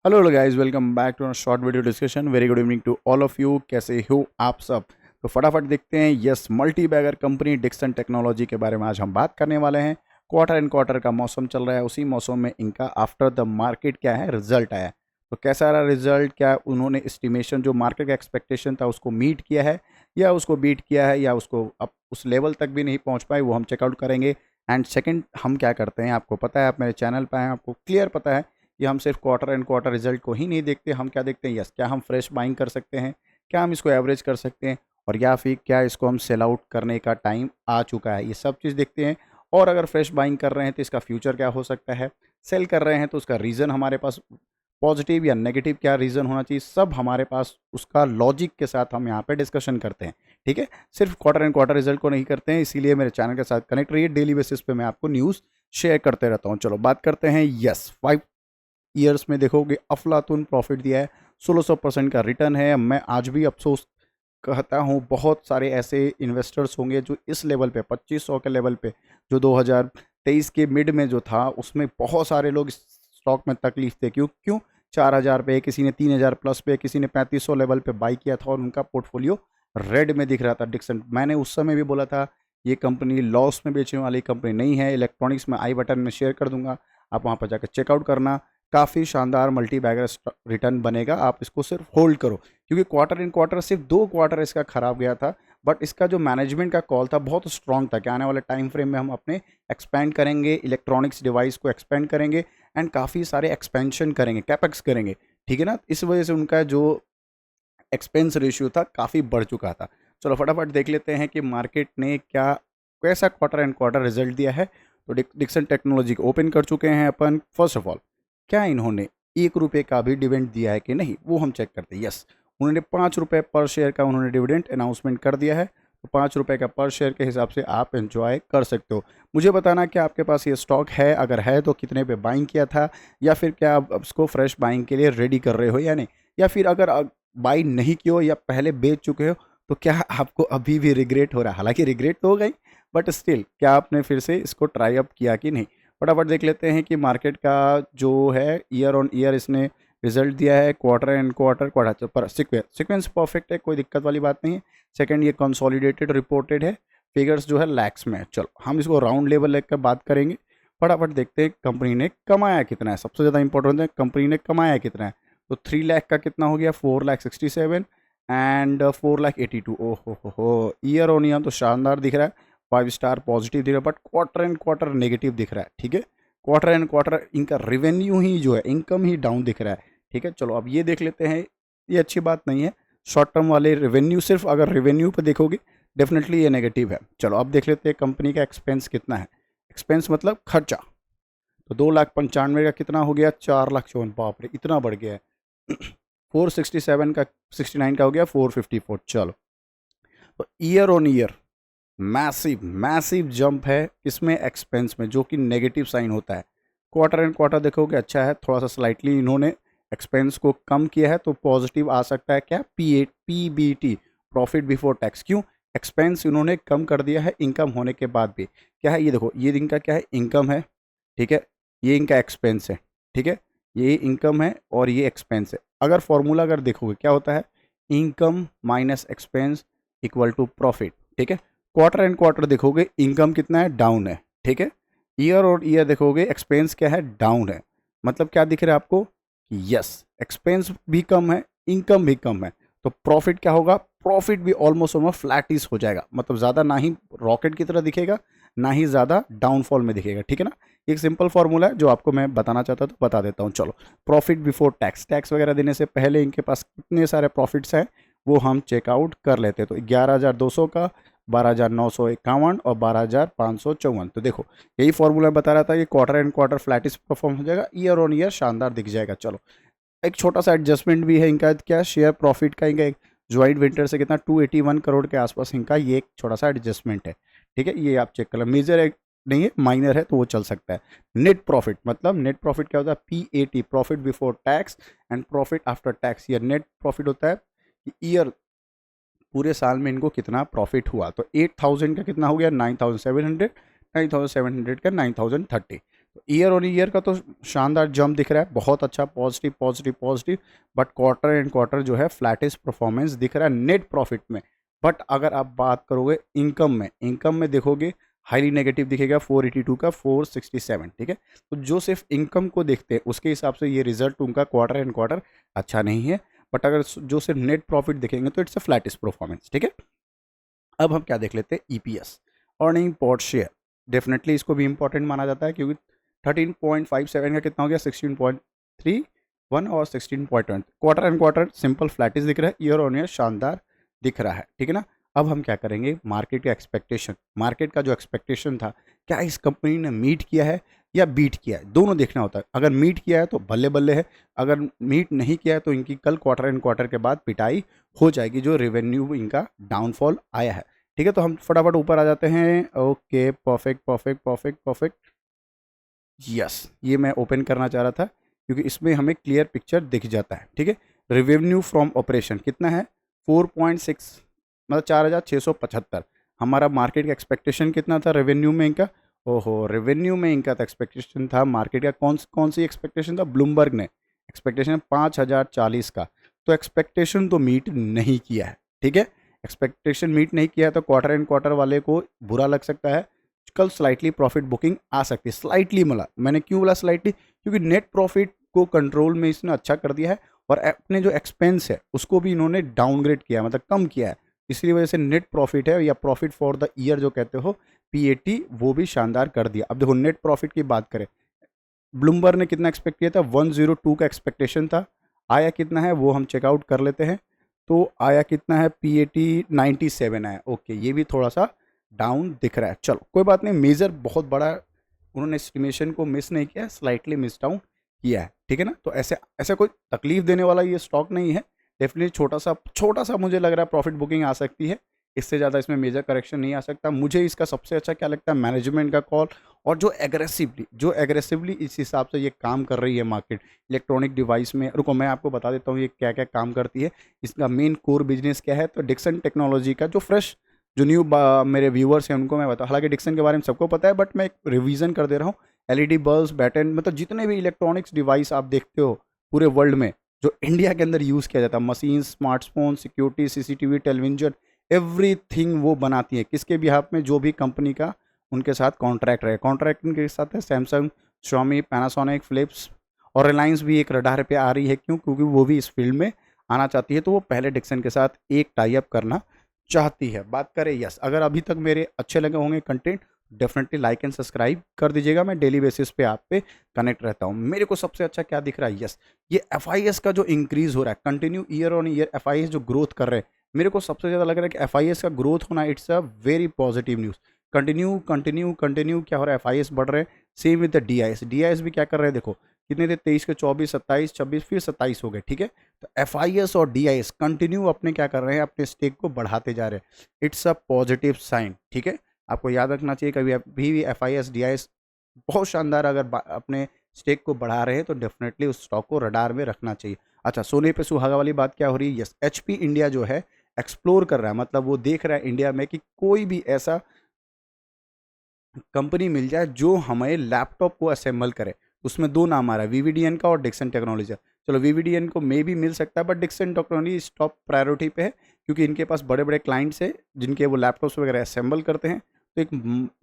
Hello guys, welcome back to short video discussion. Very good evening to all of you. कैसे हो आप सब? तो फटाफट देखते हैं। Yes, multibagger company Dixon technology के बारे में आज हम बात करने वाले हैं। क्वार्टर एंड क्वार्टर का मौसम चल रहा है, उसी मौसम में इनका आफ्टर द मार्केट क्या है, रिजल्ट आया। तो कैसा रहा रिजल्ट? क्या उन्होंने एस्टिमेशन जो मार्केट का एक्सपेक्टेशन था उसको मीट किया है या उसको बीट किया है, या उसको अब उस लेवल तक भी नहीं पहुँच पाए, वो हम चेकआउट करेंगे। एंड सेकेंड, हम क्या करते हैं आपको पता है, आप मेरे चैनल पर हैं, आपको क्लियर पता है कि हम सिर्फ क्वार्टर एंड क्वार्टर रिजल्ट को ही नहीं देखते। हम क्या देखते हैं, यस, क्या हम फ्रेश बाइंग कर सकते हैं, क्या हम इसको एवरेज कर सकते हैं, और या फिर क्या इसको हम सेल आउट करने का टाइम आ चुका है, ये सब चीज़ देखते हैं। और अगर फ्रेश बाइंग कर रहे हैं तो इसका फ्यूचर क्या हो सकता है, सेल कर रहे हैं तो उसका रीज़न हमारे पास पॉजिटिव या नेगेटिव क्या रीज़न होना चाहिए, सब हमारे पास उसका लॉजिक के साथ हम यहाँ पे डिस्कशन करते हैं। ठीक है, सिर्फ क्वार्टर एंड क्वार्टर रिजल्ट को नहीं करते हैं, इसीलिए मेरे चैनल के साथ कनेक्ट रहिए। डेली बेसिस पे मैं आपको न्यूज़ शेयर करते रहता हूँ। चलो बात करते हैं। यस, 5 ईयर्स में देखोगे अफलातून प्रॉफिट दिया है, 1600% का रिटर्न है। मैं आज भी अफसोस कहता हूँ, बहुत सारे ऐसे इन्वेस्टर्स होंगे जो इस लेवल पे 2500 के लेवल पे, जो 2023 के मिड में जो था, उसमें बहुत सारे लोग इस स्टॉक में तकलीफ थे। क्यों क्यों 4000 पे, किसी ने 3000 प्लस पे, किसी ने 3500 लेवल पे बाई किया था और उनका पोर्टफोलियो रेड में दिख रहा था। डिक्सन, मैंने उस समय भी बोला था ये कंपनी लॉस में बेचने वाली कंपनी नहीं है। इलेक्ट्रॉनिक्स में आई बटन में शेयर कर दूंगा, आप वहाँ पर जाकर चेकआउट करना। काफ़ी शानदार मल्टी बैगर रिटर्न बनेगा, आप इसको सिर्फ होल्ड करो, क्योंकि क्वार्टर इन क्वार्टर सिर्फ 2 क्वार्टर इसका खराब गया था। बट इसका जो मैनेजमेंट का कॉल था बहुत स्ट्रांग था कि आने वाले टाइम फ्रेम में हम अपने एक्सपेंड करेंगे, इलेक्ट्रॉनिक्स डिवाइस को एक्सपेंड करेंगे एंड काफ़ी सारे एक्सपेंशन करेंगे, कैपेक्स करेंगे। ठीक है ना, इस वजह से उनका जो एक्सपेंस रेशियो था काफ़ी बढ़ चुका था। चलो फटाफट देख लेते हैं कि मार्केट ने क्या कैसा क्वार्टर एंड क्वार्टर रिजल्ट दिया है। तो डिक्सन टेक्नोलॉजी को ओपन कर चुके हैं अपन। फर्स्ट ऑफ ऑल, क्या इन्होंने 1 रुपये का भी डिविडेंड दिया है कि नहीं, वो हम चेक करते हैं। यस, उन्होंने 5 रुपये पर शेयर का उन्होंने डिविडेंड अनाउंसमेंट कर दिया है। तो 5 रुपये का पर शेयर के हिसाब से आप एंजॉय कर सकते हो। मुझे बताना कि आपके पास ये स्टॉक है, अगर है तो कितने पे बाइंग किया था, या फिर क्या आप इसको फ्रेश बाइंग के लिए रेडी कर रहे हो या नहीं, या फिर अगर बाई नहीं किए हो या पहले बेच चुके हो तो क्या आपको अभी भी रिग्रेट हो रहा है? हालांकि रिग्रेट तो हो गई, बट स्टिल क्या आपने फिर से इसको ट्राई अप किया कि नहीं। फटाफट देख लेते हैं कि मार्केट का जो है ईयर ऑन ईयर इसने रिजल्ट दिया है, क्वार्टर एंड क्वार्टर क्वार्टर पर सीक्वेंस परफेक्ट है, कोई दिक्कत वाली बात नहीं है। सेकंड, ये कंसोलिडेटेड रिपोर्टेड है, फिगर्स जो है लैक्स में है। चलो हम इसको राउंड लेवल लेकर बात करेंगे। फटाफट देखते हैं कंपनी ने कमाया कितना है, सबसे ज़्यादा इंपॉर्टेंट है कंपनी ने कमाया कितना है। तो 3 लाख का कितना हो गया, 4,67,000 एंड 4,82,000। ओ हो, ईयर ऑन ईयर तो शानदार दिख रहा है, 5 स्टार पॉजिटिव दिख रहा है, but quarter and quarter negative दिख रहा है। ठीक है, क्वार्टर एंड क्वार्टर इनका रेवेन्यू ही जो है, इनकम ही डाउन दिख रहा है। ठीक है, चलो अब ये देख लेते हैं। ये अच्छी बात नहीं है, शॉर्ट टर्म वाले रेवेन्यू, सिर्फ अगर रेवेन्यू पर देखोगे डेफिनेटली ये नेगेटिव है। चलो अब देख लेते हैं कंपनी का एक्सपेंस कितना है। एक्सपेंस मतलब खर्चा, तो 2,95,000 का कितना हो गया, 4,54,000। बाप रे, इतना बढ़ गया है। 467 का 69 का हो गया 454। चलो, तो year on year massive massive jump है इसमें एक्सपेंस में, जो कि नेगेटिव साइन होता है। क्वार्टर एंड क्वार्टर देखोगे अच्छा है, थोड़ा सा स्लाइटली इन्होंने एक्सपेंस को कम किया है, तो पॉजिटिव आ सकता है। क्या, PBT, प्रॉफिट बिफोर टैक्स। क्यों, एक्सपेंस इन्होंने कम कर दिया है इनकम होने के बाद भी। क्या है, ये देखो, ये इनका क्या है, इनकम है। ठीक है, ये इनका एक्सपेंस है। ठीक है, ये इनकम है और ये एक्सपेंस है। अगर फॉर्मूला अगर देखोगे क्या होता है, income minus expense equal to profit. ठीक है, क्वार्टर एंड क्वार्टर देखोगे इनकम कितना है, डाउन है। ठीक है, ईयर और ईयर देखोगे एक्सपेंस क्या है, डाउन है। मतलब क्या दिख रहा है आपको, यस, एक्सपेंस भी कम है, इनकम भी कम है, तो प्रॉफिट क्या होगा, प्रॉफिट भी ऑलमोस्ट ऑलमोस्ट फ्लैटिश हो जाएगा। मतलब ज़्यादा ना ही रॉकेट की तरह दिखेगा, ना ही ज़्यादा डाउनफॉल में दिखेगा। ठीक है ना, एक सिंपल फॉर्मूला है जो आपको मैं बताना चाहता तो बता देता हूँ। चलो, प्रॉफिट बिफोर टैक्स, टैक्स वगैरह देने से पहले इनके पास कितने सारे प्रॉफिट्स हैं वो हम चेकआउट कर लेते हैं। तो 11,200 का, 12,951 और 12,554। तो देखो, यही फॉर्मूला बता रहा था कि quarter and quarter Faletti's perform हो जाएगा, ईयर ऑन ईयर शानदार दिख जाएगा। चलो, एक छोटा सा एडजस्टमेंट भी है इनका, क्या, शेयर प्रॉफिट का इनका एक ज्वाइंट वेंचर से कितना 281 करोड़ के आसपास इनका ये एक छोटा सा एडजस्टमेंट है। ठीक है, ये आप चेक कर लो, मेजर नहीं है, माइनर है, तो वो चल सकता है। नेट प्रॉफिट, मतलब नेट प्रॉफिट क्या होता है, PAT, profit before tax and profit after tax. ये नेट प्रॉफिट होता है कि ईयर, पूरे साल में इनको कितना प्रॉफिट हुआ। तो 8,000 का कितना हो गया, 9,700, 9,700 का 9,030। तो ईयर ऑन ईयर का तो शानदार जंप दिख रहा है, बहुत अच्छा, positive positive positive. But quarter and quarter जो है फ्लैटिश परफॉर्मेंस दिख रहा है नेट प्रॉफिट में। बट अगर आप बात करोगे इनकम में देखोगे हाईली नेगेटिव दिखेगा, 482 का 467, ठीक है। तो जो सिर्फ इनकम को देखते हैं उसके हिसाब से ये रिजल्ट उनका क्वार्टर एंड क्वार्टर अच्छा नहीं है। बट अगर जो सिर्फ नेट प्रॉफिट देखेंगे तो इट्स अ फ्लैटिश परफॉर्मेंस, ठीक है। अब हम क्या देख लेते हैं, EPS, earning per share. Definitely इसको भी इंपॉर्टेंट माना जाता है क्योंकि 13.57 का कितना हो गया, 16.31 और 16.1। Quarter and quarter simple Faletti's दिख रहा है, ईयर ऑन ईयर शानदार दिख रहा है, ठीक है ना। अब हम क्या करेंगे, मार्केट का एक्सपेक्टेशन, मार्केट का जो एक्सपेक्टेशन था क्या इस कंपनी ने मीट किया है या बीट किया है, दोनों देखना होता है। अगर मीट किया है तो बल्ले बल्ले है, अगर मीट नहीं किया है तो इनकी कल क्वार्टर एंड क्वार्टर के बाद पिटाई हो जाएगी, जो रेवेन्यू इनका डाउनफॉल आया है, ठीक है। तो हम फटाफट ऊपर आ जाते हैं। Okay, perfect perfect perfect perfect, yes, ये मैं ओपन करना चाह रहा था क्योंकि इसमें हमें क्लियर पिक्चर दिख जाता है, ठीक है। रेवेन्यू फ्रॉम ऑपरेशन कितना है, 4.6, मतलब 4,675। हमारा मार्केट का एक्सपेक्टेशन कितना था रेवेन्यू में इनका, ओहो, रेवेन्यू में इनका था एक्सपेक्टेशन था मार्केट का, कौन सी एक्सपेक्टेशन था, ब्लूमबर्ग ने एक्सपेक्टेशन 5,040 का। तो एक्सपेक्टेशन तो मीट नहीं किया है, ठीक है। एक्सपेक्टेशन मीट नहीं किया है तो क्वार्टर एंड क्वार्टर वाले को बुरा लग सकता है, कल स्लाइटली प्रॉफिट बुकिंग आ सकती है। स्लाइटली बोला मैंने, क्यों बोला स्लाइटली, क्योंकि नेट प्रॉफिट को कंट्रोल में इसने अच्छा कर दिया है और अपने जो एक्सपेंस है उसको भी इन्होंने डाउनग्रेड किया है, मतलब कम किया है। इसलिए वजह से नेट प्रॉफिट है या प्रॉफिट फॉर द ईयर जो कहते हो, पीएटी, वो भी शानदार कर दिया। अब देखो नेट प्रॉफिट की बात करें, ब्लूमबर्ग ने कितना एक्सपेक्ट किया था, 102 का एक्सपेक्टेशन था, आया कितना है वो हम चेकआउट कर लेते हैं। तो आया कितना है, पीएटी 97 आया। ओके, ये भी थोड़ा सा डाउन दिख रहा है, चलो कोई बात नहीं, मेजर बहुत बड़ा उन्होंने एस्टिमेशन को मिस नहीं किया, स्लाइटली मिस डाउन किया है, ठीक है ना। तो ऐसे ऐसा कोई तकलीफ देने वाला ये स्टॉक नहीं है, डेफिनेटली छोटा सा मुझे लग रहा है प्रॉफिट बुकिंग आ सकती है, इससे ज़्यादा इसमें मेजर करेक्शन नहीं आ सकता। मुझे इसका सबसे अच्छा क्या लगता है, मैनेजमेंट का कॉल, और जो एग्रेसिवली इस हिसाब से ये काम कर रही है मार्केट इलेक्ट्रॉनिक डिवाइस में। रुको मैं आपको बता देता हूँ ये क्या क्या काम करती है, इसका मेन कोर बिजनेस क्या है। तो डिक्सन टेक्नोलॉजी का जो फ्रेश जो न्यू मेरे व्यूअर्स हैं उनको मैं बता, हालांकि डिक्सन के बारे में सबको पता है बट मैं एक रिवीजन कर दे रहा हूँ। एलईडी बल्ब, बैटन, मतलब जितने भी इलेक्ट्रॉनिक्स डिवाइस आप देखते हो पूरे वर्ल्ड में जो इंडिया के अंदर यूज़ किया जाता है, machine, smartphone, security, CCTV, television, everything वो बनाती है। किसके बिहाफ में, जो भी कंपनी का उनके साथ कॉन्ट्रैक्ट रहे, कॉन्ट्रैक्ट के साथ है सैमसंग, Xiaomi, पैनासोनिक, फिलिप्स, और रिलायंस भी एक रडार पे आ रही है। क्यों, क्योंकि वो भी इस फील्ड में आना चाहती है, तो वो पहले डिक्सन के साथ एक टाई अप करना चाहती है। बात करें, यस, अगर अभी तक मेरे अच्छे लगे होंगे content, definitely like and subscribe कर दीजिएगा। मैं डेली बेसिस पे आप पे कनेक्ट रहता हूँ। मेरे को सबसे अच्छा क्या दिख रहा है, यस, ये एफआईएस का जो इंक्रीज हो रहा है continue year on year, FIS जो ग्रोथ कर रहे हैं, मेरे को सबसे ज़्यादा लग रहा है कि एफआईएस का ग्रोथ होना, it's a very positive news. Continue continue continue क्या हो रहा है, एफआईएस बढ़ रहे हैं। सेम विद द डीआईएस भी क्या कर रहे हैं, देखो कितने थे, 23 के 24, 27, 26, फिर 27 हो गए, ठीक है। तो एफआईएस और डीआईएस कंटिन्यू अपने क्या कर रहे हैं, अपने स्टेक को बढ़ाते जा रहे हैं। इट्स अ पॉजिटिव साइन, ठीक है। आपको याद रखना चाहिए, कभी अभी भी एफआईएस डीआईएस बहुत शानदार अगर अपने स्टेक को बढ़ा रहे हैं तो डेफिनेटली उस स्टॉक को रडार में रखना चाहिए। अच्छा, सोने पे सुहागा वाली बात क्या हो रही है, यस, एचपी इंडिया जो है एक्सप्लोर कर रहा है, मतलब वो देख रहा है इंडिया में कि कोई भी ऐसा कंपनी मिल जाए जो हमें लैपटॉप को असेंबल करे। उसमें दो नाम आ रहा है, वीवीडीएन का और डिक्सन टेक्नोलॉजी। चलो वीवीडीएन को मे भी मिल सकता है but Dixon technology top priority पे है क्योंकि इनके पास बड़े बड़े क्लाइंट्स है जिनके वो लैपटॉप्स वगैरह असेंबल करते हैं। तो एक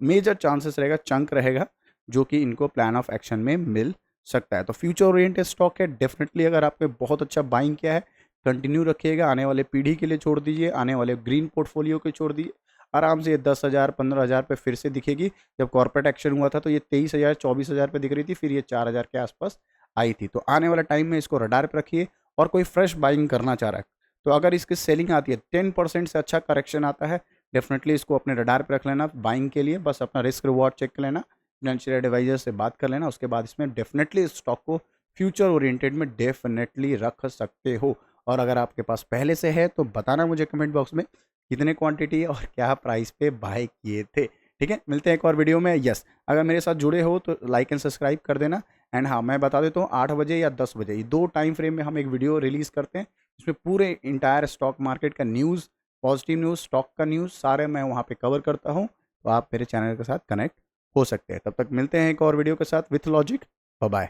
मेजर चांसेस रहेगा, चंक रहेगा जो कि इनको प्लान ऑफ एक्शन में मिल सकता है। तो फ्यूचर ओरिएंटेड स्टॉक है, डेफिनेटली अगर आपने बहुत अच्छा बाइंग किया है कंटिन्यू रखिएगा, आने वाले पीढ़ी के लिए छोड़ दीजिए, आने वाले ग्रीन पोर्टफोलियो के छोड़ दीजिए। आराम से ये 10,000 15,000 पे फिर से दिखेगी। जब कॉर्पोरेट एक्शन हुआ था तो ये 23,000 24,000 पे दिख रही थी, फिर ये 4,000 के आसपास आई थी। तो आने वाला टाइम में इसको रडार पे रखिए। और कोई फ्रेश बाइंग करना चाह रहा है तो अगर इसकी सेलिंग आती है 10% से अच्छा करेक्शन आता है, डेफिनेटली इसको अपने रडार पे रख लेना बाइंग के लिए। बस अपना रिस्क रिवॉर्ड चेक कर लेना, फाइनेंशियल एडवाइजर से बात कर लेना, उसके बाद इसमें डेफिनेटली इस स्टॉक को फ्यूचर ओरिएंटेड में डेफिनेटली रख सकते हो। और अगर आपके पास पहले से है तो बताना मुझे कमेंट बॉक्स में कितने क्वांटिटी और क्या प्राइस पे बाय किए थे। ठीक है, मिलते हैं एक और वीडियो में। यस, अगर मेरे साथ जुड़े हो तो लाइक एंड सब्सक्राइब कर देना। एंड हाँ, मैं बता देता हूँ 8 बजे या 10 बजे, ये 2 टाइम फ्रेम में हम एक वीडियो रिलीज़ करते हैं जिसमें पूरे इंटायर स्टॉक मार्केट का न्यूज़, पॉजिटिव न्यूज़, स्टॉक का न्यूज़ सारे मैं वहाँ पे कवर करता हूँ। तो आप मेरे चैनल के साथ कनेक्ट हो सकते हैं। तब तक मिलते हैं एक और वीडियो के साथ विथ लॉजिक। Bye bye.